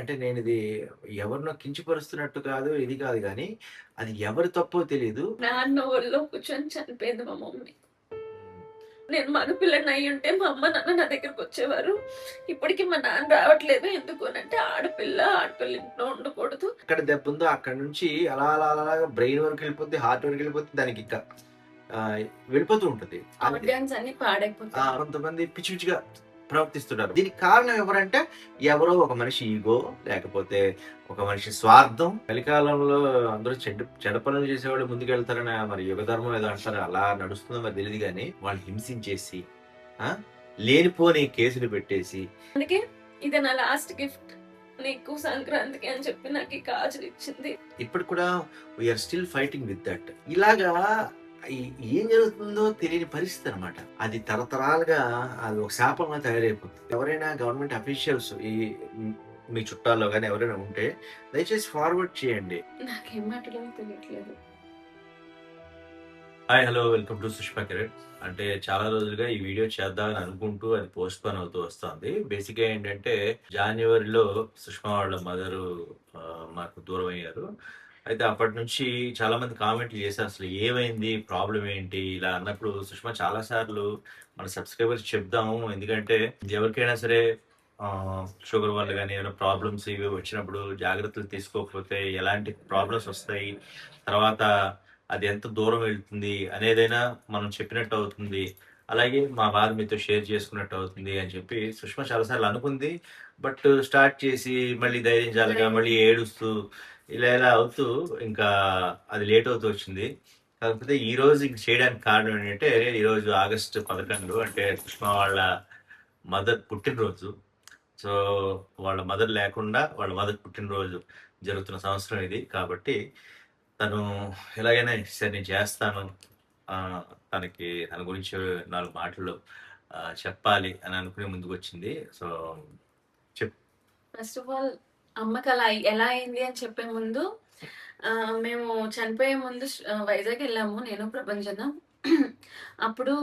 అంటే నేనిది ఎవరినో కించపరుస్తున్నట్టు కాదు, ఇది కాదు గానీ, అది ఎవరి తప్పో తెలీదు. నాన్న ఒళ్ళో కూర్చొని చనిపోయింది మా మమ్మీ. హ్మ్. నేను మగపిల్లని అయ్యుంటే మా అమ్మ, నాన్న నా దగ్గరకొచ్చేవారు. ఇప్పటికి మా నాన్న రావట్లేదు. ఎందుకు అనంటే ఆడపిల్ల ఇంట్లో ఉండకూడదు. ఎక్కడ దెబ్బుందో అక్కడి నుంచి అలా అలా అలాగా బ్రెయిన్ వరకెళ్ళిపోద్ది, హార్ట్ వరకెళ్ళిపోద్ది. దానికింక ఆహ్, వెళ్ళిపోతూ ఉంటది. అది ఆర్గాన్స్ అన్నీ పాడైపోతాయి. కొంతమంది పిచ్చి పిచ్చిగా ప్రవర్తిస్తుంటారు. దీనికి కారణం ఎవరంటే, ఎవరో ఒక మనిషి ఇగో, లేకపోతే ఒక మనిషి స్వార్థం. కలికాలంలో అందరూ చెడ్డ పనులు చేసేవాళ్ళు ముందుకెళ్తారని మరి యుగధర్మం ఏదో అంటారు. అలా నడుస్తుందో మరి తెలీదు గానీ, వాళ్ళు హింసించేసి, ఆ! లేనిపోని కేసులు పెట్టేసి అందుకే ఇది నా లాస్ట్ గిఫ్ట్ నీకు సంక్రాంతికి అని చెప్పి నాకు ఈ గాజులు ఇచ్చింది. ఇప్పటికి కూడా we are still fighting with that. ఇలాగా ఈ ఏం జరుగుతుందో తెలియని పరిస్థితి అనమాట. అది తరతరాలుగా అది ఒక శాపంగా తయారైపోతుంది. ఎవరైనా గవర్నమెంట్ అఫీషియల్స్ మీ చుట్టాల్లో గాని ఎవరైనా ఉంటే దయచేసి ఫార్వర్డ్ చేయండి. నాకేం మాట్లాడాలో తెలియట్లేదు. Hi, hello, welcome to Sushma Kiran. అంటే చాలా రోజులుగా ఈ వీడియో చేద్దామని అనుకుంటూ అది పోస్ట్ పోన్ అవుతూ వస్తుంది. బేసిక్‌గా ఏంటంటే జనవరిలో సుష్మా వాళ్ళ మదరు మాకు దూరం అయ్యారు. అయితే అప్పటి నుంచి చాలా మంది కామెంట్లు చేశారు. అసలు ఏమైంది? ప్రాబ్లమ్ ఏంటి? ఇలా అన్నప్పుడు సుష్మా చాలా సార్లు మన సబ్స్క్రైబర్స్ చెప్దాము. ఎందుకంటే ఎవరికైనా సరే షుగర్ వల్ల గాని ఏమైనా ప్రాబ్లమ్స్ ఇవి వచ్చినప్పుడు జాగ్రత్తలు తీసుకోకపోతే ఎలాంటి ప్రాబ్లమ్స్ వస్తాయి. తర్వాత అది ఎంత దూరం వెళ్తుంది అనేదైనా మనం చెప్పినట్టు అవుతుంది. అలాగే మా బాధ మీతో షేర్ చేసుకున్నట్టు అవుతుంది అని చెప్పి సుష్మా చాలా సార్లు అనుకుంది. బట్ స్టార్ట్ చేసి మళ్ళీ ధైర్యం చాలక మళ్ళీ ఏడుస్తూ ఇలా అవుతూ ఇంకా అది లేట్ అవుతూ వచ్చింది. కాకపోతే ఈరోజు ఇంక చేయడానికి కారణం ఏంటంటే, ఈరోజు ఆగస్టు 11 అంటే సుష్మా వాళ్ళ మదర్ పుట్టినరోజు. సో, వాళ్ళ మదర్ లేకుండా వాళ్ళ మదర్ పుట్టినరోజు జరుగుతున్న సంవత్సరం ఇది. కాబట్టి తను ఎలాగైనా సరే నేను చేస్తాను. ఆహ్, తన గురించి 4 మాటలు చెప్పాలి అని అనుకుని ముందుకొచ్చింది. సో, చెప్ ఫస్ట్ ఆఫ్ ఆల్ అమ్మకి అలా ఎలా అయింది అని చెప్పే ముందు మేము చనిపోయే ముందు వైజాగ్ వెళ్ళాము నేను ప్రభంజన. అప్పుడు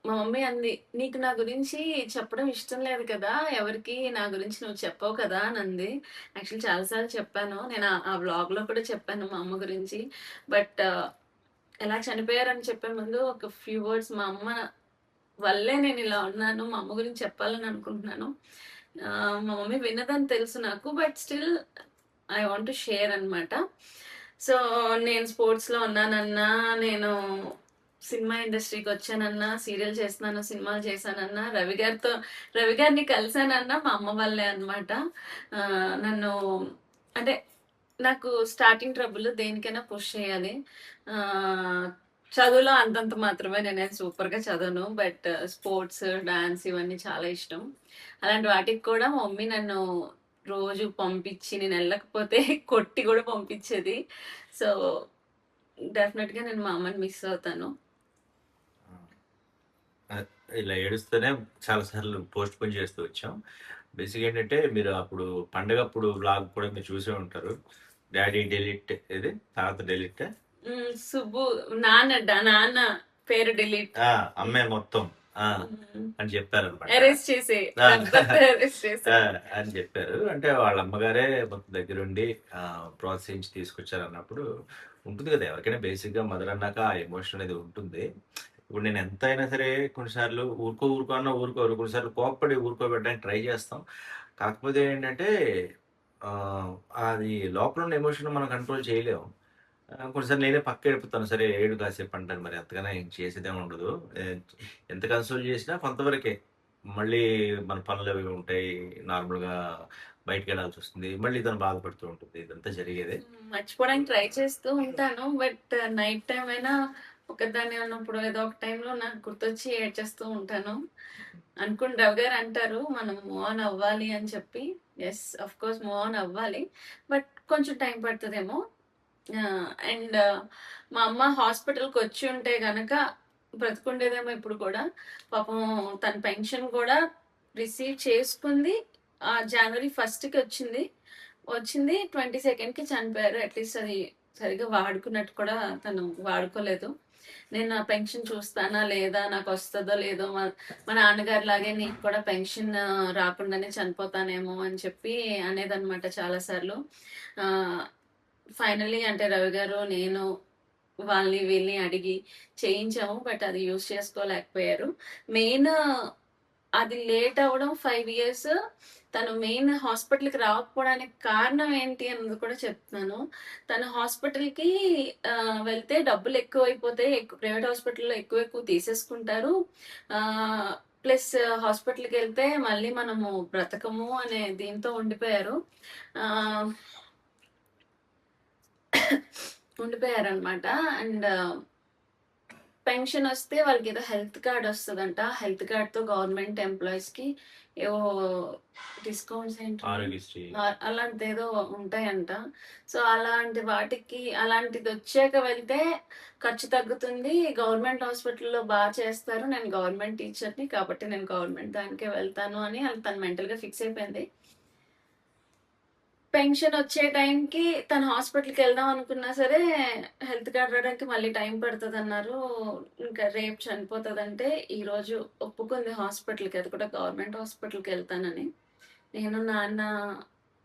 మా మమ్మీ అంది, నీకు నా గురించి చెప్పడం ఇష్టం లేదు కదా, ఎవరికి నా గురించి నువ్వు చెప్పవు కదా అని అంది. యాక్చువల్లీ చాలాసార్లు చెప్పాను నేను, ఆ వ్లాగ్లో కూడా చెప్పాను మా అమ్మ గురించి. బట్ ఎలా చనిపోయారని చెప్పే ముందు ఒక ఫ్యూ వర్డ్స్ మా అమ్మ వల్లే నేను ఇలా ఉన్నాను, మా అమ్మ గురించి చెప్పాలని అనుకుంటున్నాను. మా మమ్మీ విన్నదని తెలుసు నాకు, but still I want to share అనమాట. సో నేను స్పోర్ట్స్లో ఉన్నానన్నా, నేను సినిమా ఇండస్ట్రీకి వచ్చానన్నా, సీరియల్ చేస్తున్నాను, సినిమాలు చేశానన్నా, రవి గారిని కలిసానన్నా మా అమ్మ వల్లే అనమాట. నన్ను అంటే నాకు స్టార్టింగ్ ట్రబుల్ దేనికైనా పుష్ చేయాలి. చదువులో అంతంత మాత్రమే, నేనేం సూపర్గా చదవను, బట్ స్పోర్ట్స్, డాన్స్ ఇవన్నీ చాలా ఇష్టం. అలాంటి వాటికి కూడా మా మమ్మీ నన్ను రోజు పంపించి, నేను వెళ్ళకపోతే కొట్టి కూడా పంపించేది. సో డెఫినెట్గా నేను మా అమ్మని మిస్ అవుతాను. ఇలా ఏడుస్తూనే చాలా సార్లు పోస్ట్ పోన్ చేస్తూ వచ్చాం. బేసిక్ ఏంటంటే, మీరు అప్పుడు పండగప్పుడు వ్లాగ్ కూడా మీరు చూసే ఉంటారు. డాడీ డెలిట్ ఏది? తాత డెలిట్ సుబ్బు నాన్న పేరు డిలీట్, అమ్మాయి మొత్తం అని చెప్పారనమాట. అరెస్ట్ చేసే అరెస్ట్ చేసే అని చెప్పారు. అంటే వాళ్ళ అమ్మగారే మొత్తం దగ్గరుండి ప్రోత్సహించి తీసుకొచ్చారు అన్నప్పుడు ఉంటుంది కదా, ఎవరికైనా బేసిక్ గా మదర్ అన్నాక ఆ ఎమోషన్ అనేది ఉంటుంది. ఇప్పుడు నేను ఎంతైనా సరే కొన్నిసార్లు ఊరుకో అన్న ఊరుకోరు, కొన్నిసార్లు కోప్పడి ఊరుకోబెట్టడానికి ట్రై చేస్తాం. కాకపోతే ఏంటంటే అది లోపల ఉన్న ఎమోషన్ మనం కంట్రోల్ చేయలేము. కొన్నిసార్లు నేనే పక్కెళ్ళిపోతాను. సరే ఏడు కాసేపు అంటాను. మరి అంతగానే ఏం చేసేదేమి ఉండదు. ఎంత కన్సోల్ చేసినా కొంతవరకే. మళ్ళీ మన పనులవి ఉంటాయి. నార్మల్‌గా బయటికెళ్ళాల్సొస్తుంది. మళ్ళీ తను బాధపడుతూ ఉంటుంది. ఇదంతా జరిగేదే. మర్చిపోవడానికి ట్రై చేస్తూ ఉంటాను, బట్ నైట్ టైం అయినా ఒకదాన్ని ఉన్నప్పుడు ఏదో ఒక టైంలో నాకు గుర్తొచ్చి ఏడ్చేస్తూ ఉంటాను. అనుకుని రవి గారు అంటారు మనం మూవ్ ఆన్ అవ్వాలి అని చెప్పి. Yes, of course move on అవ్వాలి, బట్ కొంచెం టైం పడుతుందేమో. అండ్ మా అమ్మ హాస్పిటల్కి వచ్చి ఉంటే గనక బ్రతుకుండేదేమో ఇప్పుడు కూడా. పాపం తన పెన్షన్ కూడా రిసీవ్ చేసుకుంది. జనవరి 1కి వచ్చింది 22కి చనిపోయారు. అట్లీస్ట్ అది సరిగా వాడుకున్నట్టు కూడా తను వాడుకోలేదు. నేను నా పెన్షన్ చూస్తానా లేదా, నాకు వస్తుందో లేదో, మా నాన్నగారి లాగే నీకు కూడా పెన్షన్ రాకుండానే చనిపోతానేమో అని చెప్పి అనేదన్నమాట చాలాసార్లు. ఫైనల్లీ అంటే రవి గారు, నేను వాళ్ళని వీళ్ళని అడిగి చేయించాము. బట్ అది యూజ్ చేసుకోలేకపోయారు. మెయిన్ అది లేట్ అవ్వడం 5 ఇయర్స్. తను మెయిన్ హాస్పిటల్కి రాకపోవడానికి కారణం ఏంటి అన్నది కూడా చెప్తున్నాను. తను హాస్పిటల్కి వెళ్తే డబ్బులు ఎక్కువ అయిపోతాయి, ప్రైవేట్ హాస్పిటల్లో ఎక్కువ ఎక్కువ తీసేసుకుంటారు. ప్లస్ హాస్పిటల్కి వెళ్తే మళ్ళీ మనము బ్రతకము అనే దీంతో ఉండిపోయారు. ఆ, ఉండిపోయారనమాట. అండ్ పెన్షన్ వస్తే వాళ్ళకి ఏదో హెల్త్ కార్డ్ వస్తుందంట. హెల్త్ కార్డ్తో గవర్నమెంట్ ఎంప్లాయీస్కి ఏవో డిస్కౌంట్స్ ఏంటి ఆరోగ్యశ్రీ అలాంటిది ఏదో ఉంటాయంట. సో అలాంటి వాటికి అలాంటిది వచ్చాక వెళ్తే ఖర్చు తగ్గుతుంది. గవర్నమెంట్ హాస్పిటల్లో బాగా చేస్తారు. నేను గవర్నమెంట్ టీచర్ని కాబట్టి నేను గవర్నమెంట్ దానికే వెళ్తాను అని తను మెంటల్గా ఫిక్స్ అయిపోయింది. పెన్షన్ వచ్చే టైంకి తను హాస్పిటల్కి వెళ్దాం అనుకున్నా సరే హెల్త్ కార్డ్ రావడానికి మళ్ళీ టైం పడుతుంది అన్నారు. ఇంకా రేపు చనిపోతుందంటే ఈరోజు ఒప్పుకుంది హాస్పిటల్కి, అది కూడా గవర్నమెంట్ హాస్పిటల్కి వెళ్తానని. నేను నాన్న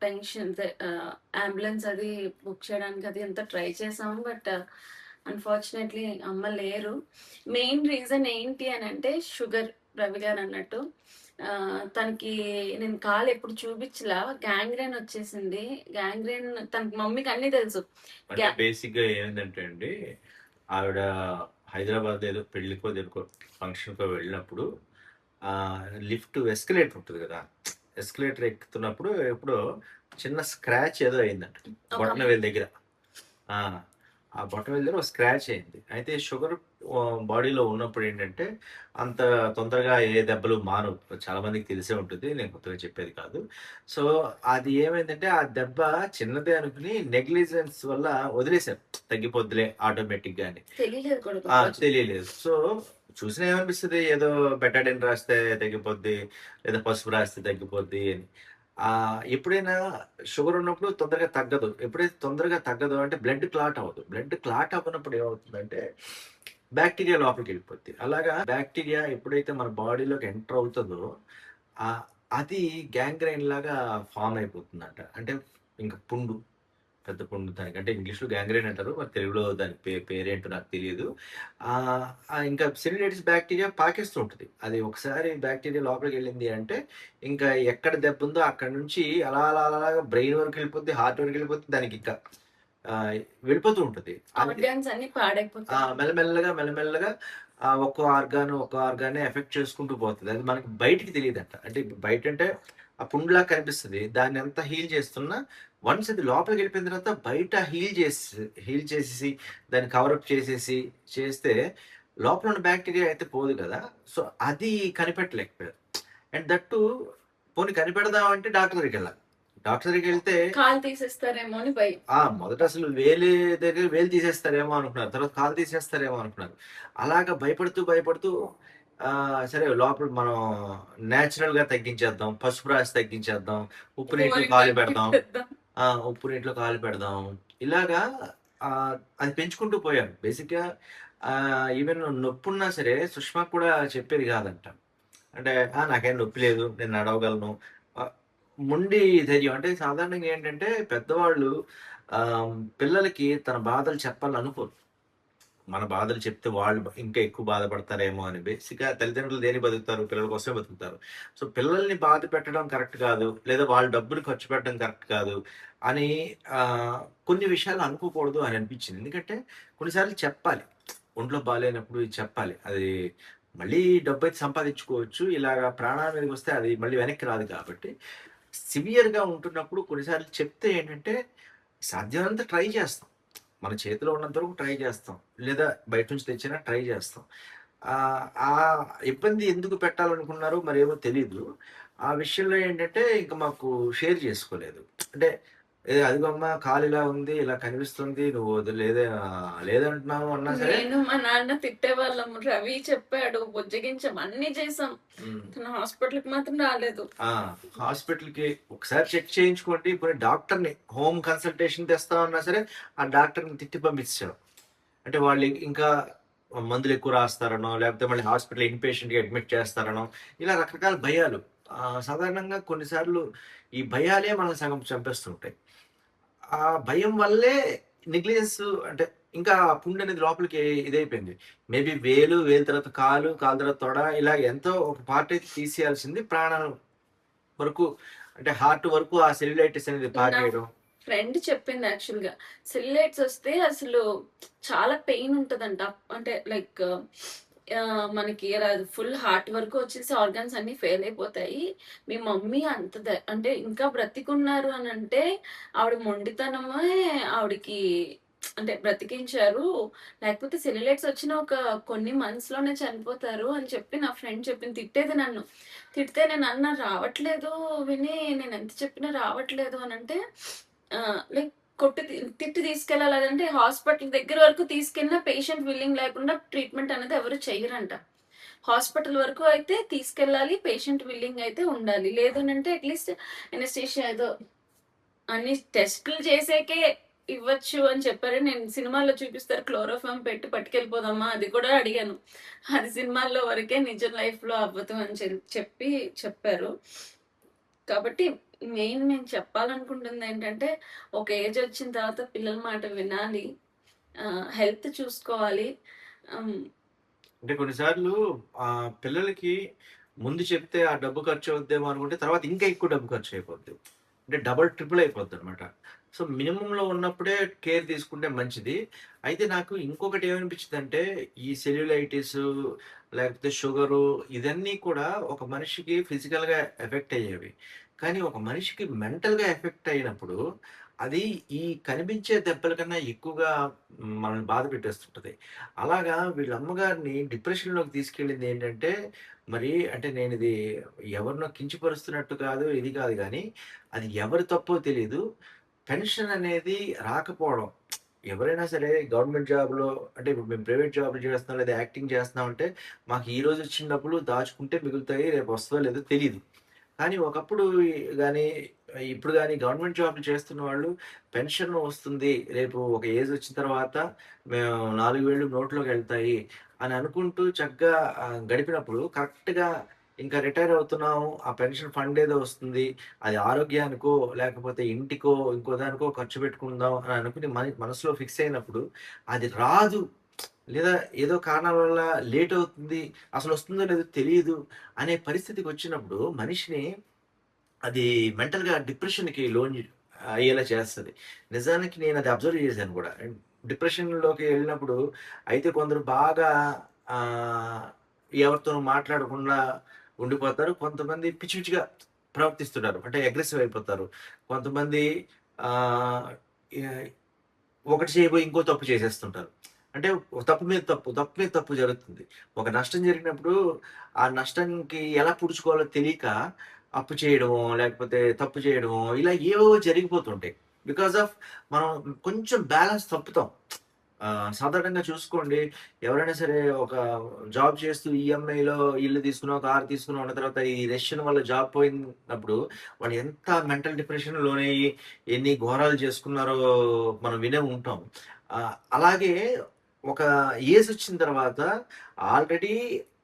పెన్షన్ అంబులెన్స్ అది బుక్ చేయడానికి అది ఎంత ట్రై చేసాము. బట్ అన్ఫార్చునేట్లీ అమ్మ లేరు. మెయిన్ రీజన్ ఏంటి అని అంటే షుగర్. రవి గారు అన్నట్టు తనకి నేను కాలు ఎప్పుడు చూపించలా, గ్యాంగ్రేన్ వచ్చేసింది. గ్యాంగ్రేన్ తనకి మమ్మీకి అన్నీ తెలుసు. అంటే బేసిక్ గా ఏంటంటే అండి, ఆవిడ హైదరాబాద్ ఏదో పెళ్లికో దేనికో ఫంక్షన్ కో వెళ్ళినప్పుడు లిఫ్ట్ ఎస్కలేటర్ ఉంటుంది కదా, ఎస్కలేటర్ ఎక్కుతున్నప్పుడు ఎప్పుడో చిన్న స్క్రాచ్ ఏదో అయిందంట బొట్టన వేలు దగ్గర. ఆ బొట్టన వేలు దగ్గర ఒక స్క్రాచ్ అయింది. అయితే షుగర్ బాడీలో ఉన్నప్పుడు ఏంటంటే అంత తొందరగా ఏ దెబ్బలు మానవు. చాలా మందికి తెలిసే ఉంటుంది, నేను కొత్తగా చెప్పేది కాదు. సో అది ఏమైందంటే ఆ దెబ్బ చిన్నదే అనుకుని నెగ్లిజెన్స్ వల్ల వదిలేశారు, తగ్గిపోద్దులే ఆటోమేటిక్ గా అని. తెలియలేదు కూడా తెలియలేదు. సో చూసినా ఏమనిపిస్తుంది, ఏదో బెటాడిన్ రాస్తే తగ్గిపోద్ది, లేదా పసుపు రాస్తే తగ్గిపోద్ది అని. ఎప్పుడైనా షుగర్ ఉన్నప్పుడు తొందరగా తగ్గదు. ఎప్పుడైతే తొందరగా తగ్గదు అంటే బ్లడ్ క్లాట్ అవ్వదు. బ్లడ్ క్లాట్ అవ్వనప్పుడు ఏమవుతుందంటే బ్యాక్టీరియా లోపలికి వెళ్ళిపోద్ది. అలాగా బ్యాక్టీరియా ఎప్పుడైతే మన బాడీలోకి ఎంటర్ అవుతుందో అది గ్యాంగ్రైన్ లాగా ఫామ్ అయిపోతుందంట. అంటే ఇంకా పుండు, పెద్ద పుండు. దానికి అంటే ఇంగ్లీష్లో గ్యాంగ్రైన్ అంటారు, మరి తెలుగులో దాని పేరేంటో నాకు తెలియదు. ఇంకా సెల్యులైటిస్ బ్యాక్టీరియా పాకిస్తూ ఉంటుంది. అది ఒకసారి బ్యాక్టీరియా లోపలికి వెళ్ళింది అంటే ఇంకా ఎక్కడ దెబ్బ ఉందో అక్కడ నుంచి అలా అలా అలాగా బ్రెయిన్ వరకు వెళ్ళిపోద్ది, హార్ట్ వరకు వెళ్ళిపోద్ది, దానికి ఇంకా వెళ్ళిపోతూ ఉంటుంది. మెల్లమెల్లగా మెల్లమెల్లగా ఒక్కో ఆర్గాన్ ఎఫెక్ట్ చేసుకుంటూ పోతుంది. అది మనకి బయటికి తెలియదంట. అంటే బయట అంటే ఆ పుండులా కనిపిస్తుంది, దాన్ని అంతా హీల్ చేస్తున్నా వన్స్ అది లోపలికి వెళ్ళిపోయిన తర్వాత బయట హీల్ చేసేసి దాన్ని కవరప్ చేస్తే లోపల ఉన్న బ్యాక్టీరియా అయితే పోదు కదా. సో అది కనిపెట్టలేకపోయారు. అండ్ దట్టు పోనీ కనిపెడదాం అంటే డాక్టర్ దగ్గరికి వెళ్ళాలి. డాక్టర్ దగ్గరికి వెళ్తే కాలు తీసేస్తారేమో అని భయం. మొదట అసలు వేలు తీసేస్తారేమో అనుకున్నారు, తర్వాత కాలు తీసేస్తారేమో అనుకున్నారు. అలాగా భయపడుతూ సరే లోపల మనం నేచురల్ గా తగ్గించేద్దాం, పసుపు రాసి తగ్గించేద్దాం, ఉప్పు నీటిలో కాలు పెడదాం, ఇలాగా అది పెంచుకుంటూ పోయాను. బేసిక్ గా ఈవెన్ నొప్పి ఉన్నా సరే సుష్మా కూడా చెప్పేది కాదంట. అంటే నాకేం నొప్పి లేదు, నేను నడవగలను, మొండి ధైర్యం. అంటే సాధారణంగా ఏంటంటే పెద్దవాళ్ళు పిల్లలకి తన బాధలు చెప్పాలని అనుకోరు. మన బాధలు చెప్తే వాళ్ళు ఇంకా ఎక్కువ బాధపడతారేమో అని. బేసిక్గా తల్లిదండ్రులు దేని బతుకుతారు, పిల్లల కోసమే బతుకుతారు. సో పిల్లల్ని బాధ పెట్టడం కరెక్ట్ కాదు, లేదా వాళ్ళ డబ్బులు ఖర్చు పెట్టడం కరెక్ట్ కాదు అని కొన్ని విషయాలు అనుకోకూడదు అని అనిపించింది. ఎందుకంటే కొన్నిసార్లు చెప్పాలి, ఒంట్లో బాగాలేనప్పుడు చెప్పాలి. అది మళ్ళీ డబ్బు అయితే సంపాదించుకోవచ్చు, ఇలాగా ప్రాణాల మీదకి వస్తే అది మళ్ళీ వెనక్కి రాదు. కాబట్టి సివియర్గా ఉంటున్నప్పుడు కొన్నిసార్లు చెప్తే ఏంటంటే సాధ్యమైనంత ట్రై చేస్తాం, మన చేతిలో ఉన్నంత వరకు ట్రై చేస్తాం, లేదా బయట నుంచి తెచ్చినా ట్రై చేస్తాం. ఆ ఇబ్బంది ఎందుకు పెట్టాలనుకున్నారో మరేమో తెలీదు. ఆ విషయంలో ఏంటంటే ఇంకా మాకు షేర్ చేసుకోలేదు. అంటే అదిగమ్మా కాలు ఇలా ఉంది, ఇలా కనిపిస్తుంది, నువ్వు లేదంటున్నావు అన్నా సరే. నేను మా నాన్న తిట్టేవాళ్ళం. రవి చెప్పాడు, బుజ్జగించాం, అన్ని చేసాం, హాస్పిటల్కి మాత్రం రాలేదు. హాస్పిటల్కి ఒకసారి చెక్ చేయించుకోండి, ఇప్పుడు డాక్టర్ని హోమ్ కన్సల్టేషన్ తెస్తామన్నా సరే ఆ డాక్టర్ని తిట్టి పంపించాం. అంటే వాళ్ళు ఇంకా మందులు ఎక్కువ రాస్తారనో, లేకపోతే మళ్ళీ హాస్పిటల్ ఇన్‌పేషెంట్‌గా అడ్మిట్ చేస్తారనో, ఇలా రకరకాల భయాలు. సాధారణంగా కొన్నిసార్లు ఈ భయాలే మనల్ని సగం చంపేస్తుంటాయి. ఆ భయం వల్లే నెగ్లిజెన్స్ అంటే ఇంకా ఆ పుండనేది లోపలికి ఇదైపోయింది. మేబీ వేలు, వేలు తర్వాత కాలు, కాలు తర్వాత తొడ ఇలా ఎంతో ఒక పార్ట్ అయితే తీసేయాల్సింది ప్రాణాల వరకు అంటే హార్ట్ వరకు ఆ సెల్యులైటిస్ అనేది నా పాకేయడం. ఫ్రెండ్ చెప్పింది యాక్చువల్‌గా. సెల్యులైట్స్ వస్తే అసలు చాలా పెయిన్ ఉంటదంట. అంటే లైక్ మనకి ఇలా ఫుల్ హార్ట్ వరకు వచ్చేసి ఆర్గాన్స్ అన్నీ ఫెయిల్ అయిపోతాయి. మీ మమ్మీ అంత అంటే ఇంకా బ్రతికున్నారు అనంటే ఆవిడ మొండితనమే ఆవిడకి అంటే బ్రతికించారు. లేకపోతే సెల్యులైట్స్ వచ్చిన ఒక కొన్ని మంత్స్‌లోనే చనిపోతారు అని చెప్పి నా ఫ్రెండ్ చెప్పింది. తిట్టేది నన్ను. తిడితే నేనన్నా రావట్లేదు విని నేనెంత చెప్పినా రావట్లేదు అనంటే లైక్ తిట్టి తీసుకెళ్ళాలి. అదంటే హాస్పిటల్ దగ్గర వరకు తీసుకెళ్ళినా పేషెంట్ విల్లింగ్ లేకుండా ట్రీట్మెంట్ అనేది ఎవరు చెయ్యరంట. హాస్పిటల్ వరకు అయితే తీసుకెళ్ళాలి. పేషెంట్ విల్లింగ్ అయితే ఉండాలి. లేదనంటే అట్‌లీస్ట్ అనస్థీషియా ఏదో అన్ని టెస్టులు చేసాకే ఇవ్వచ్చు అని చెప్పారు. నేను సినిమాల్లో చూపిస్తారు క్లోరోఫార్మ్ పెట్టి పట్టుకెళ్ళిపోదామా అది కూడా అడిగాను. అది సినిమాల్లో వరకే నిజం లైఫ్‌లో అవ్వదు అని చెప్పారు. కాబట్టి మెయిన్ నేను చెప్పాలనుకుంటుందేంటంటే, ఒక ఏజ్ వచ్చిన తర్వాత పిల్లల మాట వినాలి. హెల్త్ చూసుకోవాలి. హ్మ్. అంటే కొన్నిసార్లు పిల్లలకి ముందు చెప్తే ఆ డబ్బు ఖర్చు అవుద్దేమో అనుకుంటే తర్వాత ఇంకా ఎక్కువ డబ్బు ఖర్చు అయిపోద్ది. అంటే డబుల్, ట్రిపుల్ అయిపోద్దనమాట. సో, మినిమమ్‌లో ఉన్నప్పుడే కేర్ తీసుకుంటే మంచిది. అయితే నాకు ఇంకొకటి ఏమనిపించిందంటే, ఈ సెల్యులైటిసు, లేకపోతే షుగరు ఇదన్నీ కూడా ఒక మనిషికి ఫిజికల్‌గా ఎఫెక్ట్ అయ్యేవి. కానీ ఒక మనిషికి మెంటల్‌గా ఎఫెక్ట్ అయినప్పుడు, అది ఈ కనిపించే దెబ్బల కన్నా ఎక్కువగా మనల్ని బాధ పెట్టేస్తుంటది. అలాగా వీళ్ళ అమ్మగారిని డిప్రెషన్‌లోకి తీసుకెళ్ళిందేంటంటే, మరి అంటే నేనిది ఎవరినో కించపరుస్తున్నట్టు కాదు, ఇది కాదు గానీ, అది ఎవరి తప్పో తెలీదు. పెన్షన్ అనేది రాకపోవడం. ఎవరైనా సరే గవర్నమెంట్ జాబ్‌లో అంటే ఇప్పుడు మేము ప్రైవేట్ జాబ్‌లు చేస్తున్నాం లేదా యాక్టింగ్ చేస్తున్నాం అంటే, మాకు ఈరోజు వచ్చిన డబ్బులు దాచుకుంటే మిగులుతాయి. రేపు వస్తదో లేదో తెలీదు. కానీ ఒకప్పుడు గాని, ఇప్పుడు గాని గవర్నమెంట్ జాబ్‌లు చేస్తున్న వాళ్ళు పెన్షన్ వస్తుంది. రేపు ఒక ఏజ్ వచ్చిన తర్వాత మేము 4 వేళ్ళు నోట్లోకెళ్తాయి అని అనుకుంటూ చక్కగా గడిపినప్పుడు కరెక్ట్‌గా ఇంకా రిటైర్ అవుతున్నాము. ఆ పెన్షన్ ఫండ్ ఏదో వస్తుంది. అది ఆరోగ్యానికో, లేకపోతే ఇంటికో, ఇంకో దానికో ఖర్చు పెట్టుకుందాం అని అనుకుని మనసులో ఫిక్స్ అయినప్పుడు అది రాదు. లేదా ఏదో కారణాల వల్ల లేట్ అవుతుంది. అసలొస్తుందో లేదో తెలీదు అనే పరిస్థితికొచ్చినప్పుడు మనిషిని అది మెంటల్‌గా డిప్రెషన్‌కి అయ్యేలా చేస్తది. నిజానికి నేనది అబ్జర్వ్ చేశాను గూడా. డిప్రెషన్‌లోకి ఎళ్ళినప్పుడు అయితే కొందరు బాగా ఆహ్, ఎవరితోనూ మాట్లాడకుండా ఉండిపోతారు. కొంతమంది పిచ్చి పిచ్చిగా ప్రవర్తిస్తుంటారు. అంటే అగ్రెసివ్ అయిపోతారు. కొంతమంది ఆహ్, ఎ ఒకటి చేయబోయి ఇంకో తప్పు చేసేస్తుంటారు. అంటే ఒక తప్పు మీద తప్పు, తప్పు మీద తప్పు జరుగుతుంది. ఒక నష్టం జరిగినప్పుడు ఆ నష్టానికి ఎలా పుడుచుకోవాలో తెలియక అప్పు చేయడమో, లేకపోతే తప్పు చేయడమో ఇలా ఏవేవో జరిగిపోతుంటాయి. బికాజ్ ఆఫ్ మనం కొంచెం బ్యాలెన్స్ తప్పుతాం. సాధారణంగా చూసుకోండి ఎవరైనా సరే ఒక జాబ్ చేస్తూ ఈఎంఐలో ఇల్లు తీసుకునో, కారు తీసుకునో ఉన్న తర్వాత ఈ రెసిషన్ వల్ల జాబ్ పోయినప్పుడు వాళ్ళు ఎంత మెంటల్ డిప్రెషన్‌కి లోనయ్యి ఎన్ని ఘోరాలు చేసుకున్నారో మనం వినే ఉంటాం. అలాగే ఒక ఏజొచ్చిన తర్వాత ఆల్రెడీ